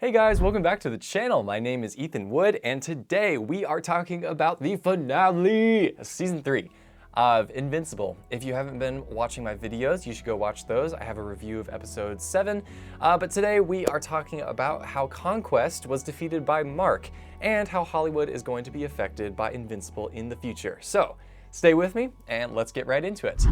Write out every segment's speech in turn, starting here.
Hey guys, welcome back to the channel. My name is Ethan Wood, and today we are talking about the finale, Season 3 of Invincible. If you haven't been watching my videos, you should go watch those. I have a review of episode 7, but today we are talking about how Conquest was defeated by Mark, and how Hollywood is going to be affected by Invincible in the future. So, stay with me, and let's get right into it.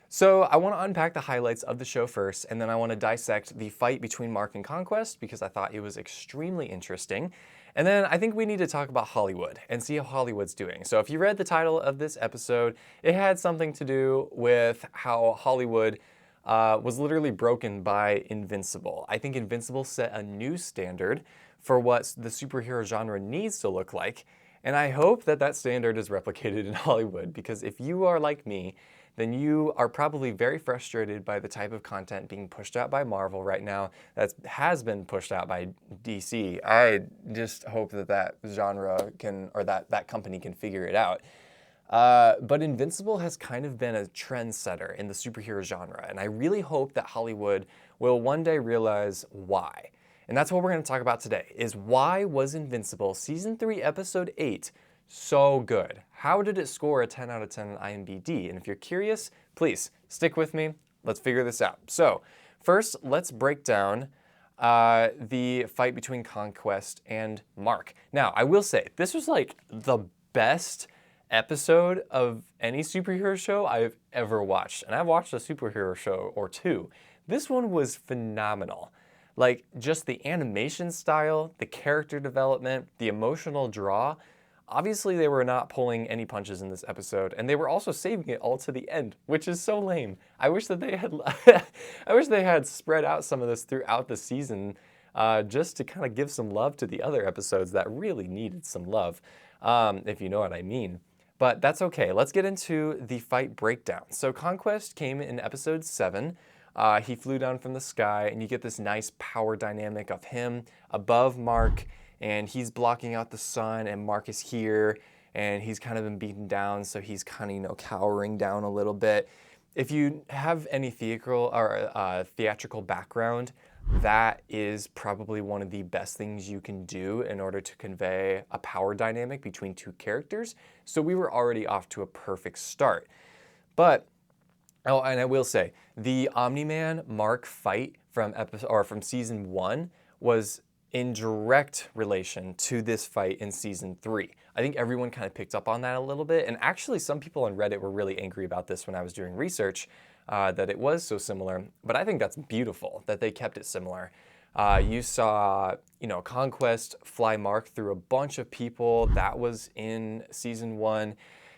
So I want to unpack the highlights of the show first, and then I want to dissect the fight between Mark and Conquest because I thought it was extremely interesting. And then I think we need to talk about Hollywood and see how Hollywood's doing. So if you read the title of this episode, it had something to do with how Hollywood was literally broken by Invincible. I think Invincible set a new standard for what the superhero genre needs to look like. And I hope that that standard is replicated in Hollywood, because if you are like me, then you are probably very frustrated by the type of content being pushed out by Marvel right now that has been pushed out by DC. I just hope that that genre can, or that company can figure it out. But Invincible has kind of been a trendsetter in the superhero genre, and I really hope that Hollywood will one day realize why. And that's what we're going to talk about today, is why was Invincible Season 3, Episode 8 so good? How did it score a 10 out of 10 on IMDb? And if you're curious, please stick with me. Let's figure this out. So first, let's break down the fight between Conquest and Mark. Now, I will say, this was like the best episode of any superhero show I've ever watched. And I've watched a superhero show or two. This one was phenomenal. Like, just the animation style, the character development, the emotional draw. Obviously, they were not pulling any punches in this episode, and they were also saving it all to the end, which is so lame. I wish that they had, I wish they had spread out some of this throughout the season, just to kind of give some love to the other episodes that really needed some love, if you know what I mean. But that's okay. Let's get into the fight breakdown. So Conquest came in episode 7. He flew down from the sky, and you get this nice power dynamic of him above Mark, and he's blocking out the sun, and Mark is here, and he's kind of been beaten down, so he's kind of, cowering down a little bit. If you have any theatrical background, that is probably one of the best things you can do in order to convey a power dynamic between two characters. So we were already off to a perfect start. But oh, and I will say, the Omni-Man Mark fight from season 1 was in direct relation to this fight in season 3. I think everyone kind of picked up on that a little bit, and actually some people on Reddit were really angry about this when I was doing research, that it was so similar, but I think that's beautiful that they kept it similar. You saw, Conquest fly Mark through a bunch of people. That was in season 1.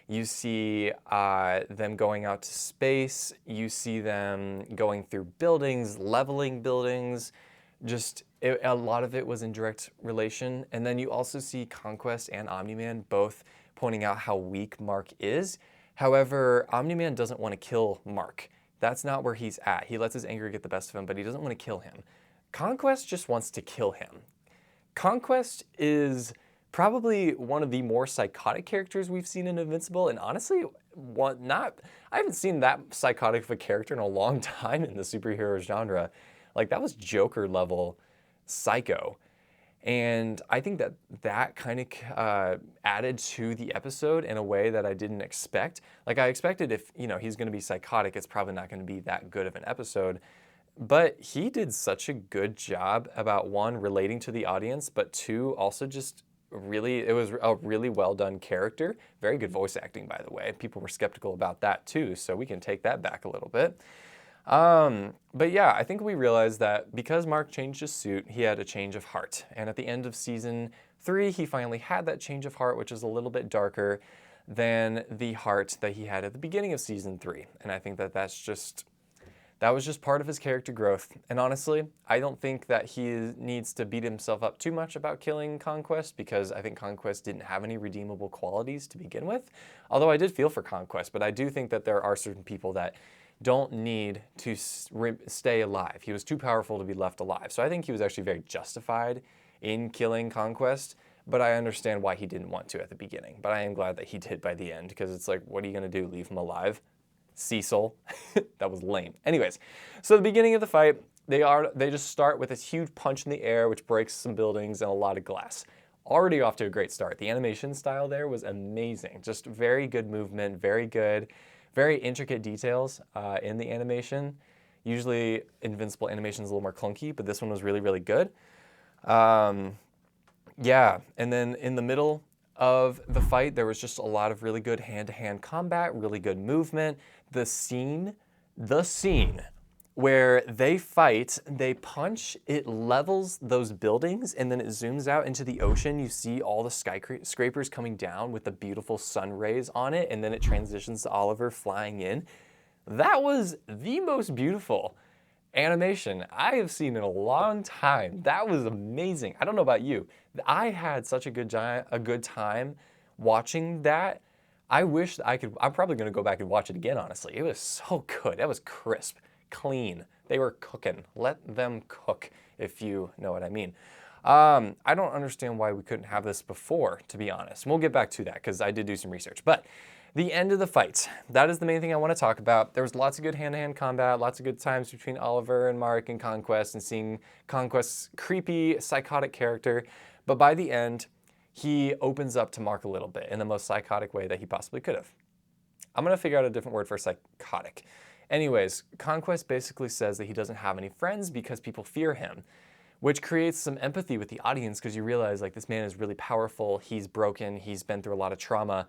You see them going out to space. You see them going through buildings, leveling buildings. A lot of it was in direct relation. And then you also see Conquest and Omni-Man both pointing out how weak Mark is. However, Omni-Man doesn't want to kill Mark. That's not where he's at. He lets his anger get the best of him, but he doesn't want to kill him. Conquest just wants to kill him. Conquest is probably one of the more psychotic characters we've seen in Invincible, and honestly, I haven't seen that psychotic of a character in a long time in the superhero genre. Like, that was Joker level psycho. And I think that kind of added to the episode in a way that I didn't expect. Like, I expected if, he's going to be psychotic, it's probably not going to be that good of an episode. But he did such a good job about, one, relating to the audience, but two, also just it was a really well done character. Very good voice acting, by the way. People were skeptical about that too, so we can take that back a little bit. But yeah, I think we realized that because Mark changed his suit, he had a change of heart. And at the end of season 3, he finally had that change of heart, which is a little bit darker than the heart that he had at the beginning of season 3. And I think that that was just part of his character growth. And honestly, I don't think that he needs to beat himself up too much about killing Conquest, because I think Conquest didn't have any redeemable qualities to begin with. Although I did feel for Conquest, but I do think that there are certain people that don't need to stay alive. He was too powerful to be left alive. So I think he was actually very justified in killing Conquest, but I understand why he didn't want to at the beginning. But I am glad that he did by the end, because it's like, what are you going to do, leave him alive? Cecil. That was lame. Anyways, so the beginning of the fight, They just start with this huge punch in the air, which breaks some buildings and a lot of glass. Already off to a great start. The animation style there was amazing. Just very good movement, very good, very intricate details in the animation. Usually Invincible animation is a little more clunky, but this one was really, really good. Yeah, and then in the middle of the fight, there was just a lot of really good hand-to-hand combat, really good movement. The scene where they fight, they punch, it levels those buildings, and then it zooms out into the ocean. You see all the skyscrapers coming down with the beautiful sun rays on it, and then it transitions to Oliver flying in. That was the most beautiful animation I have seen in a long time. That was amazing. I don't know about you. I had such a good time watching that. I wish I could. I'm probably going to go back and watch it again, honestly. It was so good. That was crisp, clean. They were cooking. Let them cook, if you know what I mean. I don't understand why we couldn't have this before, to be honest. We'll get back to that because I did do some research. But the end of the fight, that is the main thing I want to talk about. There was lots of good hand-to-hand combat, lots of good times between Oliver and Mark and Conquest, and seeing Conquest's creepy, psychotic character. But by the end, he opens up to Mark a little bit in the most psychotic way that he possibly could have. I'm going to figure out a different word for psychotic. Anyways, Conquest basically says that he doesn't have any friends because people fear him, which creates some empathy with the audience because you realize like this man is really powerful, he's broken, he's been through a lot of trauma,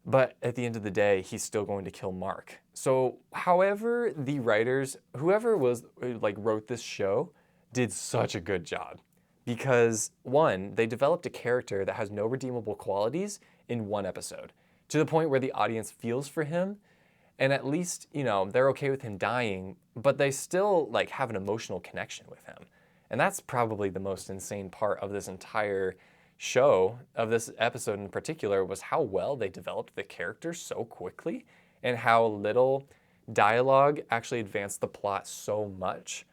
but at the end of the day, he's still going to kill Mark. So however the writers, whoever was like wrote this show, did such a good job. Because one, they developed a character that has no redeemable qualities in one episode, to the point where the audience feels for him, and at least, you know, they're okay with him dying, but they still like have an emotional connection with him. And that's probably the most insane part of this entire show, of this episode in particular, was how well they developed the character so quickly and how little dialogue actually advanced the plot so much.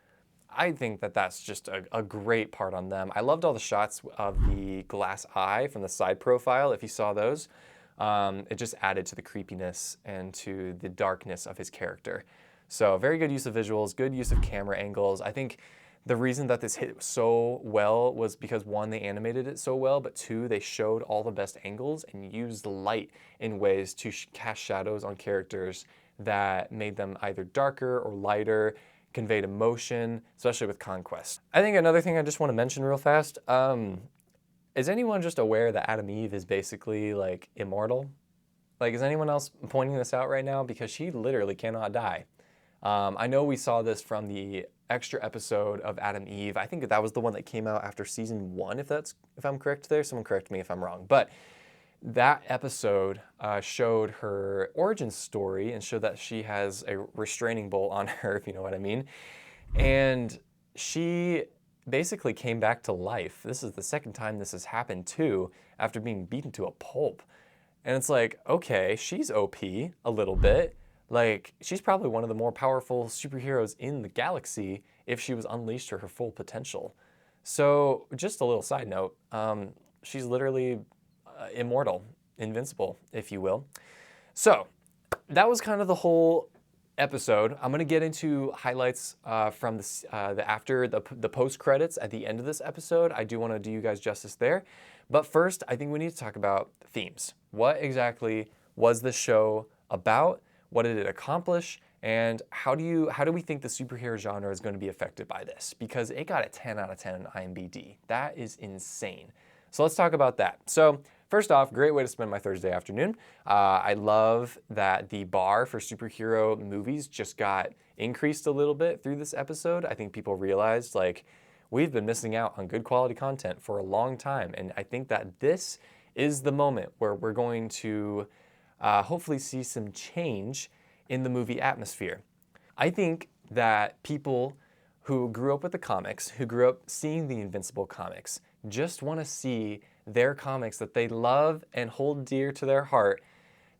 I think that that's just a great part on them. I loved all the shots of the glass eye from the side profile, if you saw those. It just added to the creepiness and to the darkness of his character. So very good use of visuals, good use of camera angles. I think the reason that this hit so well was because one, they animated it so well, but two, they showed all the best angles and used light in ways to cast shadows on characters that made them either darker or lighter, conveyed emotion, especially with Conquest. I think another thing I just want to mention real fast, is anyone just aware that Adam Eve is basically like immortal? Like, is anyone else pointing this out right now? Because she literally cannot die. I know we saw this from the extra episode of Adam Eve. I think that was the one that came out after season 1, if I'm correct there. Someone correct me if I'm wrong. But that episode showed her origin story and showed that she has a restraining bolt on her, if you know what I mean. And she basically came back to life. This is the second time this has happened too, after being beaten to a pulp. And it's like, okay, she's OP a little bit. Like, she's probably one of the more powerful superheroes in the galaxy if she was unleashed to her full potential. So, just a little side note, she's literally immortal, invincible, if you will. So, that was kind of the whole episode. I'm going to get into highlights from the post credits at the end of this episode. I do want to do you guys justice there. But first, I think we need to talk about themes. What exactly was the show about? What did it accomplish? And how do we think the superhero genre is going to be affected by this? Because it got a 10 out of 10 on IMDb. That is insane. So let's talk about that. So first off, great way to spend my Thursday afternoon. I love that the bar for superhero movies just got increased a little bit through this episode. I think people realized, like, we've been missing out on good quality content for a long time. And I think that this is the moment where we're going to hopefully see some change in the movie atmosphere. I think that people who grew up with the comics, who grew up seeing the Invincible comics, just want to see their comics that they love and hold dear to their heart.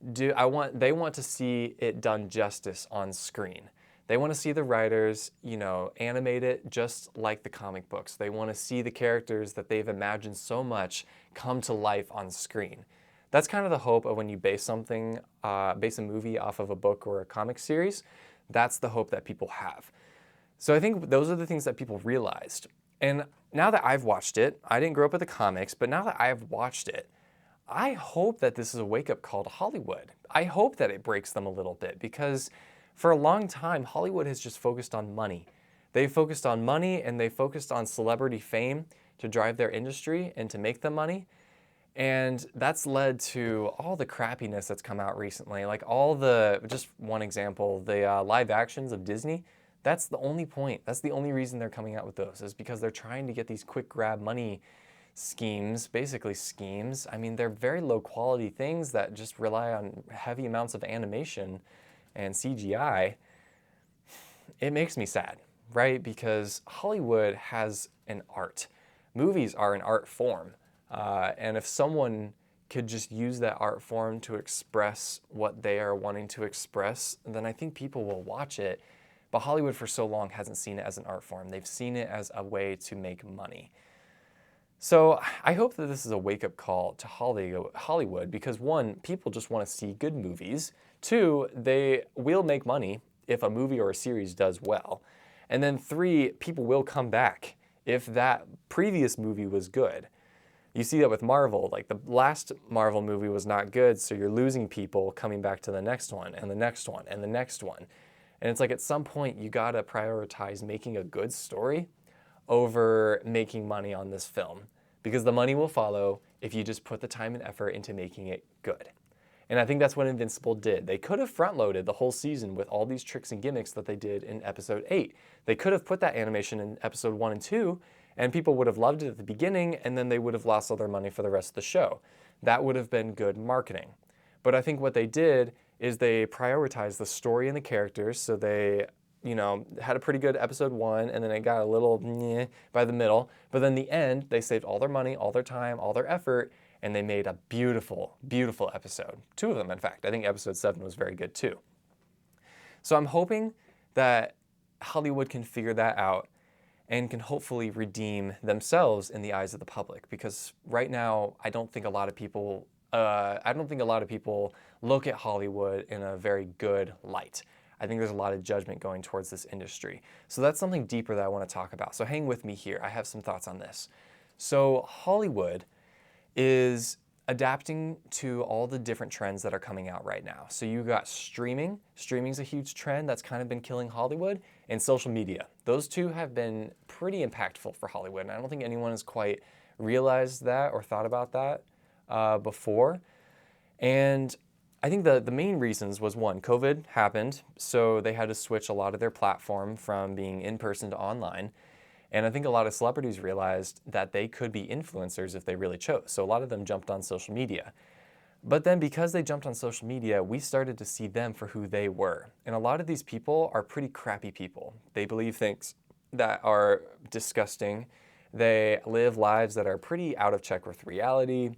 They want to see it done justice on screen. They want to see the writers, animate it just like the comic books. They want to see the characters that they've imagined so much come to life on screen. That's kind of the hope of when you base a movie off of a book or a comic series. That's the hope that people have. So I think those are the things that people realized. And now that I've watched it, I didn't grow up with the comics, but now that I've watched it, I hope that this is a wake-up call to Hollywood. I hope that it breaks them a little bit, because for a long time, Hollywood has just focused on money. They focused on money and they focused on celebrity fame to drive their industry and to make them money. And that's led to all the crappiness that's come out recently. Like just one example, the live actions of Disney, that's the only point. That's the only reason they're coming out with those, is because they're trying to get these quick grab money schemes, basically schemes. I mean, they're very low quality things that just rely on heavy amounts of animation and CGI. It makes me sad, right? Because Hollywood has an art. Movies are an art form. And if someone could just use that art form to express what they are wanting to express, then I think people will watch it. But Hollywood for so long hasn't seen it as an art form. They've seen it as a way to make money. So I hope that this is a wake-up call to Hollywood, because one, people just want to see good movies. Two, they will make money if a movie or a series does well. And then three, people will come back if that previous movie was good. You see that with Marvel. Like, the last Marvel movie was not good, so you're losing people coming back to the next one and the next one and the next one. And it's like, at some point you gotta prioritize making a good story over making money on this film, because the money will follow if you just put the time and effort into making it good. And I think that's what Invincible did. They could have front-loaded the whole season with all these tricks and gimmicks that they did in episode 8. They could have put that animation in episode 1 and 2, and people would have loved it at the beginning, and then they would have lost all their money for the rest of the show. That would have been good marketing. But I think what they did is they prioritized the story and the characters, so they, had a pretty good episode 1, and then it got a little by the middle. But then the end, they saved all their money, all their time, all their effort, and they made a beautiful, beautiful episode. 2 of them, in fact. I think episode 7 was very good too. So I'm hoping that Hollywood can figure that out and can hopefully redeem themselves in the eyes of the public. Because right now, I don't think a lot of people look at Hollywood in a very good light. I think there's a lot of judgment going towards this industry. So that's something deeper that I want to talk about. So hang with me here. I have some thoughts on this. So Hollywood is adapting to all the different trends that are coming out right now. So you got streaming. Streaming's a huge trend that's kind of been killing Hollywood, and social media. Those two have been pretty impactful for Hollywood, and I don't think anyone has quite realized that or thought about that before. And I think the main reasons was, one, COVID happened, so they had to switch a lot of their platform from being in-person to online. And I think a lot of celebrities realized that they could be influencers if they really chose. So a lot of them jumped on social media. But then because they jumped on social media, we started to see them for who they were. And a lot of these people are pretty crappy people. They believe things that are disgusting. They live lives that are pretty out of check with reality.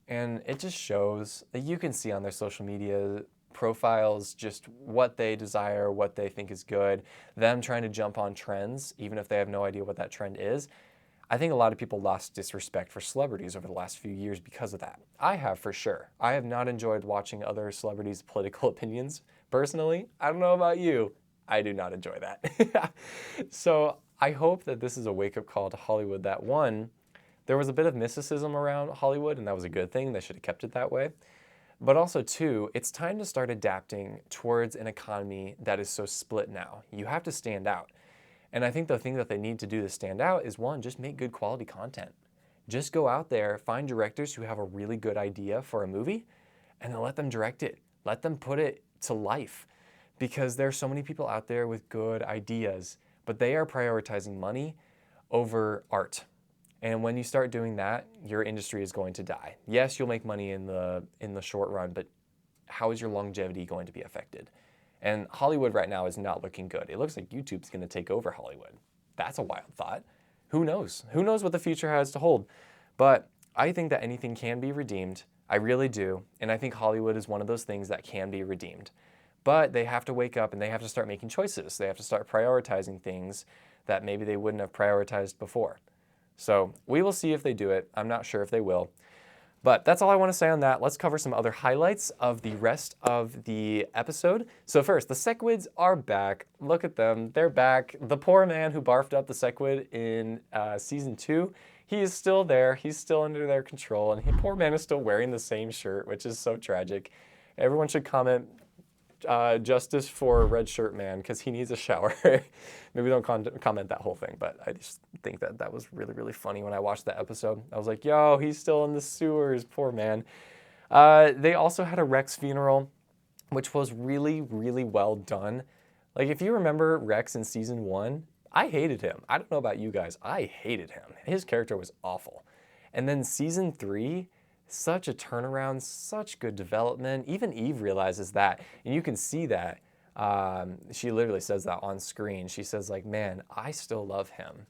And it just shows that you can see on their social media profiles just what they desire, what they think is good, them trying to jump on trends, even if they have no idea what that trend is. I think a lot of people lost disrespect for celebrities over the last few years because of that. I have, for sure. I have not enjoyed watching other celebrities' political opinions, personally. I don't know about you. I do not enjoy that. So I hope that this is a wake-up call to Hollywood, that one, there was a bit of mysticism around Hollywood, and that was a good thing. They should have kept it that way. But also, two, it's time to start adapting towards an economy that is so split now. You have to stand out. And I think the thing that they need to do to stand out is, one, just make good quality content. Just go out there, find directors who have a really good idea for a movie, and then let them direct it. Let them put it to life. Because there are so many people out there with good ideas, but they are prioritizing money over art. And when you start doing that, your industry is going to die. Yes, you'll make money in the short run, but how is your longevity going to be affected? And Hollywood right now is not looking good. It looks like YouTube's going to take over Hollywood. That's a wild thought. Who knows? Who knows what the future has to hold? But I think that anything can be redeemed. I really do. And I think Hollywood is one of those things that can be redeemed. But they have to wake up and they have to start making choices. They have to start prioritizing things that maybe they wouldn't have prioritized before. So we will see if they do it. I'm not sure if they will. But that's all I want to say on that. Let's cover some other highlights of the rest of the episode. So first, the Sequids are back. Look at them. They're back. The poor man who barfed up the Sequid in season 2, he is still there. He's still under their control. And the poor man is still wearing the same shirt, which is so tragic. Everyone should comment justice for Red Shirt Man because he needs a shower. Maybe don't comment that whole thing, but I just think that that was really, really funny when I watched that episode. I was like, yo, he's still in the sewers, poor man. They also had a Rex funeral, which was really, really well done. Like, if you remember Rex in season 1, I hated him. I don't know about you guys. I hated him. His character was awful. And then season 3, such a turnaround, such good development. Even Eve realizes that, and you can see that. She literally says that on screen. She says like, man, I still love him.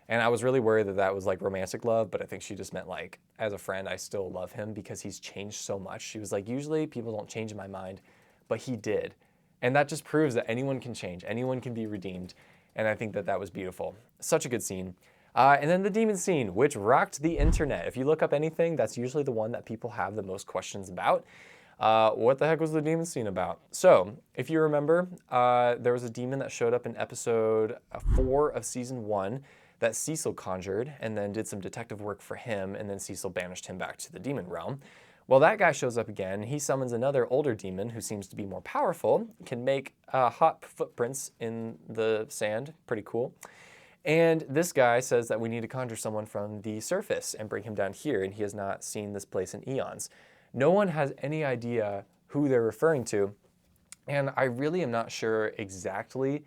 And I was really worried that that was like romantic love, but I think she just meant like, as a friend, I still love him because he's changed so much. She was like, usually people don't change in my mind, but he did. And that just proves that anyone can change, anyone can be redeemed. And I think that that was beautiful. Such a good scene. And then the demon scene, which rocked the internet. If you look up anything, that's usually the one that people have the most questions about. What the heck was the demon scene about? So, if you remember, there was a demon that showed up in episode 4 of season 1 that Cecil conjured and then did some detective work for him, and then Cecil banished him back to the demon realm. Well, that guy shows up again. He summons another older demon who seems to be more powerful, can make hot footprints in the sand. Pretty cool. And this guy says that we need to conjure someone from the surface and bring him down here, and he has not seen this place in eons. No one has any idea who they're referring to, and I really am not sure exactly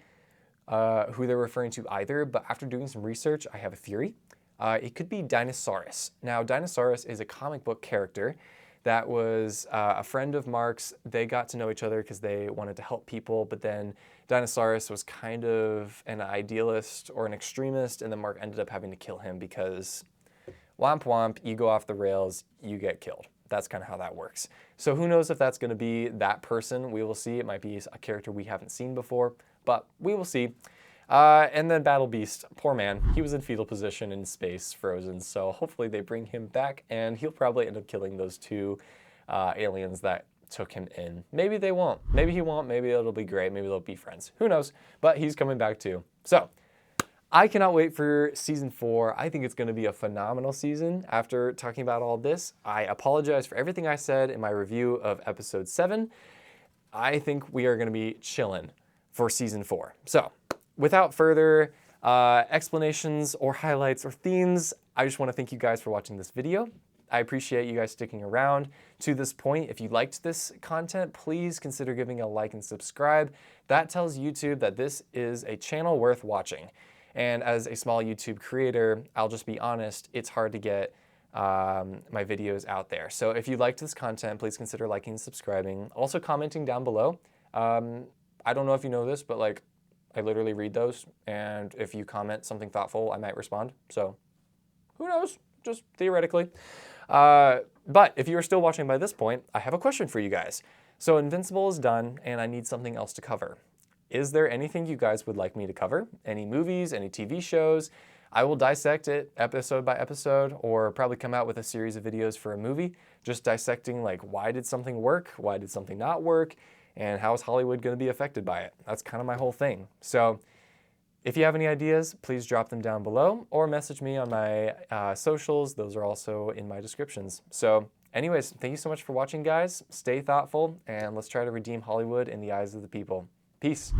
who they're referring to either, but after doing some research, I have a theory. It could be Dinosaurus. Now, Dinosaurus is a comic book character that was a friend of Mark's. They got to know each other because they wanted to help people, but then Dinosaurus was kind of an idealist or an extremist, and then Mark ended up having to kill him because womp womp, you go off the rails, you get killed. That's kind of how that works. So who knows if that's going to be that person. We will see. It might be a character we haven't seen before, but we will see. And then Battle Beast, poor man, he was in fetal position in space, frozen, so hopefully they bring him back, and he'll probably end up killing those 2 aliens that took him in. Maybe they won't. Maybe he won't. Maybe it'll be great. Maybe they'll be friends. Who knows? But he's coming back too. So, I cannot wait for season 4. I think it's going to be a phenomenal season. After talking about all this, I apologize for everything I said in my review of episode 7. I think we are going to be chilling for season 4. So, without further explanations or highlights or themes, I just want to thank you guys for watching this video. I appreciate you guys sticking around to this point. If you liked this content, please consider giving a like and subscribe. That tells YouTube that this is a channel worth watching. And as a small YouTube creator, I'll just be honest, it's hard to get my videos out there. So if you liked this content, please consider liking and subscribing. Also commenting down below. I don't know if you know this, but like, I literally read those, and if you comment something thoughtful, I might respond. So who knows? Just theoretically. But if you are still watching by this point, I have a question for you guys. So Invincible is done, and I need something else to cover. Is there anything you guys would like me to cover? Any movies, any TV shows? I will dissect it episode by episode, or probably come out with a series of videos for a movie, just dissecting like, why did something work? Why did something not work? And how is Hollywood going to be affected by it? That's kind of my whole thing. So if you have any ideas, please drop them down below or message me on my socials. Those are also in my descriptions. So anyways, thank you so much for watching, guys. Stay thoughtful, and let's try to redeem Hollywood in the eyes of the people. Peace.